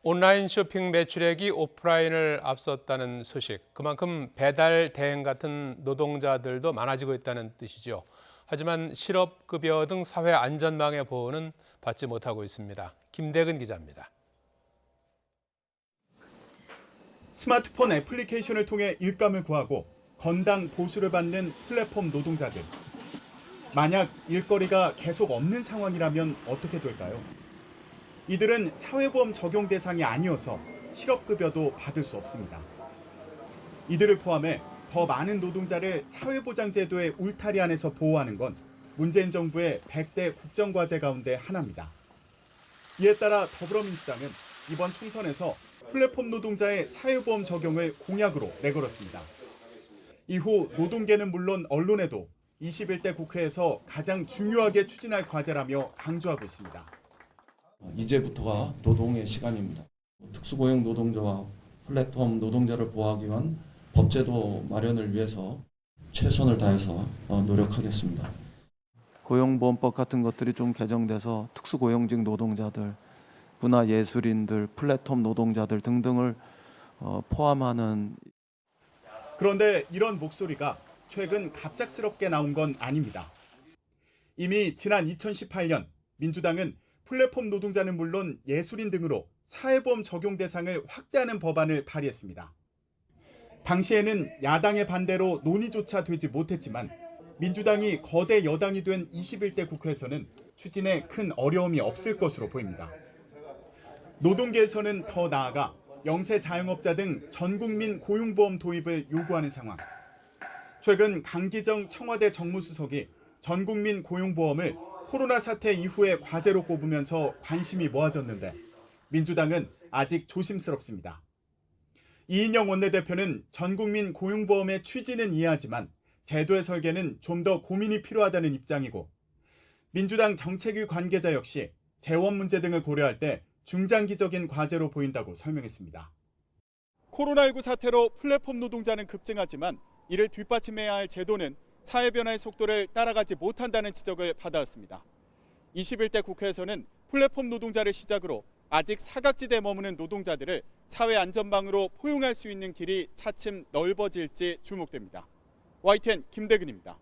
온라인 쇼핑 매출액이 오프라인을 앞섰다는 소식, 그만큼 배달, 대행 같은 노동자들도 많아지고 있다는 뜻이죠. 하지만 실업급여 등 사회 안전망의 보호는 받지 못하고 있습니다. 김대근 기자입니다. 스마트폰 애플리케이션을 통해 일감을 구하고 건당 보수를 받는 플랫폼 노동자들. 만약 일거리가 계속 없는 상황이라면 어떻게 될까요? 이들은 사회보험 적용 대상이 아니어서 실업급여도 받을 수 없습니다. 이들을 포함해 더 많은 노동자를 사회보장제도의 울타리 안에서 보호하는 건 문재인 정부의 100대 국정과제 가운데 하나입니다. 이에 따라 더불어민주당은 이번 총선에서 플랫폼 노동자의 사회보험 적용을 공약으로 내걸었습니다. 이후 노동계는 물론 언론에도 21대 국회에서 가장 중요하게 추진할 과제라며 강조하고 있습니다. 이제부터가 노동의 시간입니다. 특수고용 노동자와 플랫폼 노동자를 보호하기 위한 법제도 마련을 위해서 최선을 다해서 노력하겠습니다. 고용보험법 같은 것들이 좀 개정돼서 특수고용직 노동자들, 문화예술인들, 플랫폼 노동자들 등등을 포함하는. 그런데 이런 목소리가 최근 갑작스럽게 나온 건 아닙니다. 이미 지난 2018년 민주당은 플랫폼 노동자는 물론 예술인 등으로 사회보험 적용 대상을 확대하는 법안을 발의했습니다. 당시에는 야당의 반대로 논의조차 되지 못했지만 민주당이 거대 여당이 된 21대 국회에서는 추진에 큰 어려움이 없을 것으로 보입니다. 노동계에서는 더 나아가 영세 자영업자 등 전국민 고용보험 도입을 요구하는 상황. 최근 강기정 청와대 정무수석이 전국민 고용보험을 코로나 사태 이후의 과제로 꼽으면서 관심이 모아졌는데 민주당은 아직 조심스럽습니다. 이인영 원내대표는 전국민 고용보험의 취지는 이해하지만 제도의 설계는 좀 더 고민이 필요하다는 입장이고, 민주당 정책위 관계자 역시 재원 문제 등을 고려할 때 중장기적인 과제로 보인다고 설명했습니다. 코로나19 사태로 플랫폼 노동자는 급증하지만 이를 뒷받침해야 할 제도는 사회 변화의 속도를 따라가지 못한다는 지적을 받아왔습니다. 21대 국회에서는 플랫폼 노동자를 시작으로 아직 사각지대에 머무는 노동자들을 사회 안전망으로 포용할 수 있는 길이 차츰 넓어질지 주목됩니다. YTN 김대근입니다.